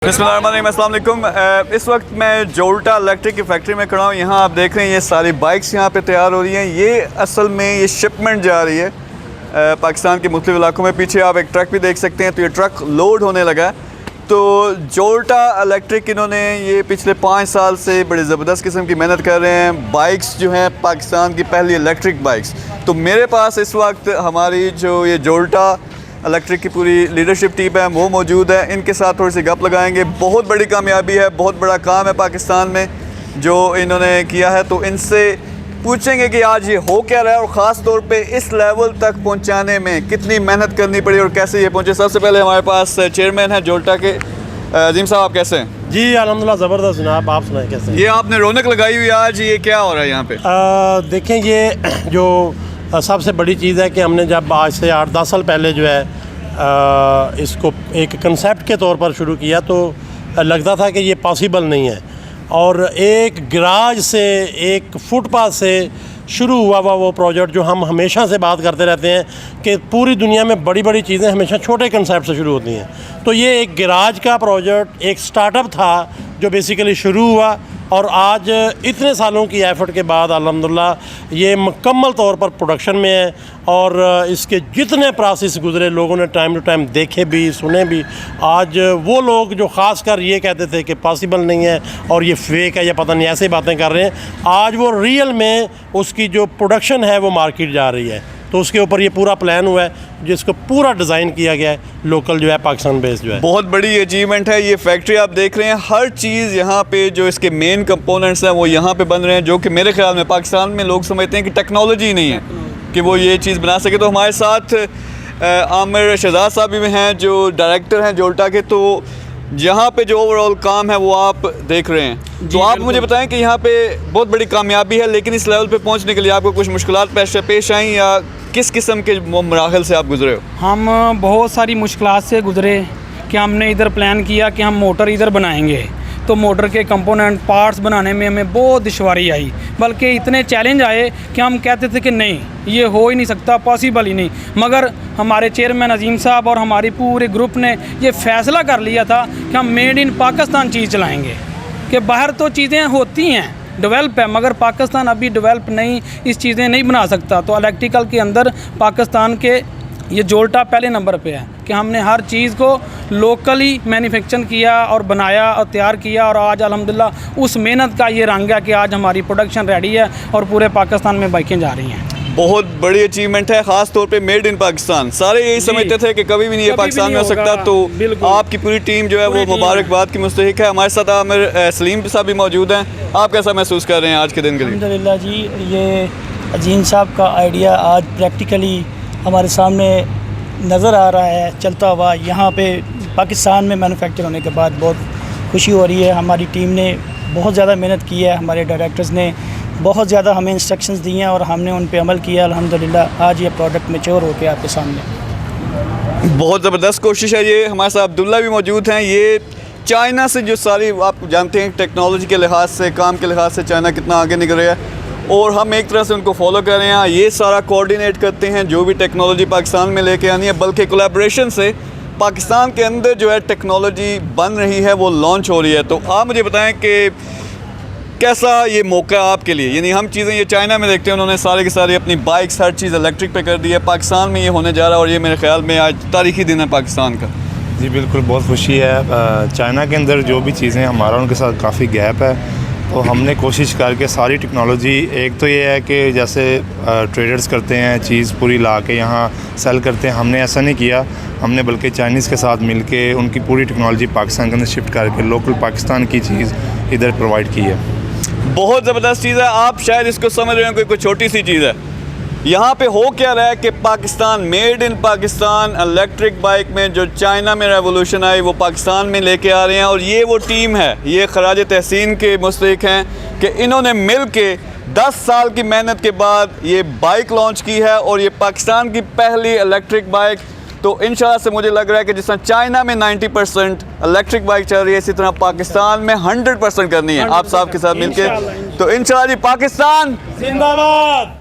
अस्सलाम वालेकुम। इस वक्त मैं जोल्टा इलेक्ट्रिक की फैक्ट्री में खड़ा हूँ। यहाँ आप देख रहे हैं ये सारी बाइक्स यहाँ पे तैयार हो रही हैं। ये असल में ये शिपमेंट जा रही है पाकिस्तान के मुख्तलिफ इलाकों में। पीछे आप एक ट्रक भी देख सकते हैं, तो ये ट्रक लोड होने लगा है। तो जोल्टा इलेक्ट्रिक इन्होंने ये पिछले 5 साल से बड़ी ज़बरदस्त किस्म की मेहनत कर रहे हैं। बाइक्स जो हैं पाकिस्तान की पहली इलेक्ट्रिक बाइक्स। तो मेरे पास इस वक्त हमारी जो ये जोल्टा इलेक्ट्रिक की पूरी लीडरशिप टीम है वो मौजूद है। इनके साथ थोड़ी सी गप लगाएंगे। बहुत बड़ी कामयाबी है, बहुत बड़ा काम है पाकिस्तान में जो इन्होंने किया है। तो इनसे पूछेंगे कि आज ये हो क्या रहा है और ख़ास तौर पे इस लेवल तक पहुंचाने में कितनी मेहनत करनी पड़ी और कैसे ये पहुंचे। सबसे पहले हमारे पास चेयरमैन है जोल्टा के, अजीम साहब, आप कैसे हैं? जी अल्हम्दुलिल्लाह ज़बरदस्त जनाब, आप सुनाएं कैसे हैं? ये आपने रौनक लगाई हुई आज, ये क्या हो रहा है यहाँ पे? देखें, ये जो सबसे बड़ी चीज़ है कि हमने जब आज से 8-10 साल पहले जो है इसको एक कंसेप्ट के तौर पर शुरू किया तो लगता था कि ये पॉसिबल नहीं है। और एक गराज से, एक फुटपाथ से शुरू हुआ वो प्रोजेक्ट जो हम हमेशा से बात करते रहते हैं कि पूरी दुनिया में बड़ी बड़ी चीज़ें हमेशा छोटे कंसेप्ट से शुरू होती हैं। तो ये एक गराज का प्रोजेक्ट, एक स्टार्टअप था जो बेसिकली शुरू हुआ और आज इतने सालों की एफ़र्ट के बाद अल्हम्दुलिल्लाह ये मुकम्मल तौर पर प्रोडक्शन में है। और इसके जितने प्रोसेस गुज़रे, लोगों ने टाइम टू टाइम देखे भी, सुने भी। आज वो लोग जो ख़ास कर ये कहते थे कि पॉसिबल नहीं है और ये फेक है या पता नहीं, ऐसे बातें कर रहे हैं, आज वो रियल में उसकी जो प्रोडक्शन है वो मार्केट जा रही है। तो उसके ऊपर ये पूरा प्लान हुआ है जिसको पूरा डिज़ाइन किया गया है, लोकल जो है, पाकिस्तान बेस्ड जो है। बहुत बड़ी अचीवमेंट है। ये फैक्ट्री आप देख रहे हैं, हर चीज़ यहाँ पे जो इसके मेन कंपोनेंट्स हैं वो यहाँ पे बन रहे हैं, जो कि मेरे ख्याल में पाकिस्तान में लोग समझते हैं कि टेक्नोलॉजी नहीं है कि वो ये चीज़ बना सके। तो हमारे साथ आमिर शहजाद साहब भी हैं जो डायरेक्टर हैं जोल्टा के। तो यहाँ पे जो ओवरऑल काम है वो आप देख रहे हैं। तो आप मुझे बताएं कि यहाँ पे बहुत बड़ी कामयाबी है, लेकिन इस लेवल पे पहुँचने के लिए आपको कुछ मुश्किलात पेश आई या किस किस्म के मराहल से आप गुजरे हो? हम बहुत सारी मुश्किलात से गुजरे कि हमने इधर प्लान किया कि हम मोटर इधर बनाएंगे, तो मोटर के कंपोनेंट पार्ट्स बनाने में हमें बहुत दुश्वारी आई, बल्कि इतने चैलेंज आए कि हम कहते थे कि नहीं, ये हो ही नहीं सकता, पॉसिबल ही नहीं। मगर हमारे चेयरमैन अजीम साहब और हमारी पूरे ग्रुप ने ये फ़ैसला कर लिया था कि हम मेड इन पाकिस्तान चीज़ चलाएँगे। कि बाहर तो चीज़ें होती हैं, डेवलप है, मगर पाकिस्तान अभी डेवलप नहीं, इस चीज़ें नहीं बना सकता। तो इलेक्ट्रिकल के अंदर पाकिस्तान के ये जोल्टा पहले नंबर पे है कि हमने हर चीज़ को लोकली मैन्युफैक्चर किया और बनाया और तैयार किया। और आज अल्हम्दुलिल्लाह उस मेहनत का ये रंग है कि आज हमारी प्रोडक्शन रेडी है और पूरे पाकिस्तान में बाइकें जा रही हैं। बहुत बड़ी अचीवमेंट है, ख़ास तौर पे मेड इन पाकिस्तान। सारे यही समझते थे कि कभी भी नहीं ये पाकिस्तान में हो सकता। तो आपकी पूरी टीम जो है वो मुबारकबाद की मुस्तहिक है। हमारे साथ आमिर सलीम साहब भी मौजूद हैं। आप कैसा महसूस कर रहे हैं आज के दिन के लिए? अल्हम्दुलिल्लाह जी, ये अजीम साहब का आइडिया आज प्रैक्टिकली हमारे सामने नज़र आ रहा है चलता हुआ। यहाँ पे पाकिस्तान में मैन्युफैक्चर होने के बाद बहुत खुशी हो रही है। हमारी टीम ने बहुत ज़्यादा मेहनत की है, हमारे डायरेक्टर्स ने बहुत ज़्यादा हमें इंस्ट्रक्शंस दिए हैं और हमने उन पे अमल किया। अल्हम्दुलिल्लाह आज ये प्रोडक्ट मैच्योर होकर आपके सामने। बहुत ज़बरदस्त कोशिश है ये। हमारे साथ अब्दुल्ला भी मौजूद हैं। ये चाइना से जो सारी, आप जानते हैं टेक्नोलॉजी के लिहाज से, काम के लिहाज से चाइना कितना आगे निकल रहा है और हम एक तरह से उनको फॉलो कर रहे हैं। ये सारा कोऑर्डिनेट करते हैं जो भी टेक्नोलॉजी पाकिस्तान में लेके आनी है, बल्कि कोलैबोरेशन से पाकिस्तान के अंदर जो है टेक्नोलॉजी बन रही है वो लॉन्च हो रही है। तो आप मुझे बताएं कि कैसा ये मौका है आपके लिए? यानी हम चीज़ें ये चाइना में देखते हैं, उन्होंने सारे के सारे अपनी बाइक्स हर चीज़ इलेक्ट्रिक पे कर दी है। पाकिस्तान में ये होने जा रहा है और ये मेरे ख्याल में आज तारीख़ी दिन है पाकिस्तान का। जी बिल्कुल, बहुत खुशी है। चाइना के अंदर जो भी चीज़ें, हमारा उनके साथ काफ़ी गैप है। तो हमने कोशिश करके सारी टेक्नोलॉजी, एक तो ये है कि जैसे ट्रेडर्स करते हैं चीज़ पूरी ला के यहाँ सेल करते हैं, हमने ऐसा नहीं किया। हमने बल्कि चाइनीज़ के साथ मिलके उनकी पूरी टेक्नोलॉजी पाकिस्तान के अंदर शिफ्ट करके लोकल पाकिस्तान की चीज़ इधर प्रोवाइड की है। बहुत ज़बरदस्त चीज़ है। आप शायद इसको समझ रहे हो कि कोई छोटी सी चीज़ है। यहाँ पे हो क्या रहा है कि Pakistan, made in Pakistan electric bike में जो चाइना में रेवोल्यूशन आई वो पाकिस्तान में लेके आ रहे हैं। और ये वो टीम है, ये खराज तहसीन के मुस्तहिक हैं कि इन्होंने मिल के 10 साल की मेहनत के बाद ये बाइक लॉन्च की है और ये पाकिस्तान की पहली इलेक्ट्रिक बाइक। तो इंशाल्लाह से मुझे लग रहा है कि जिस तरह चाइना में 90% इलेक्ट्रिक बाइक चल रही है, इसी तरह पाकिस्तान में 100% करनी है आप साहब के साथ मिलकर। तो इंशाल्लाह जी, पाकिस्तान जिंदाबाद।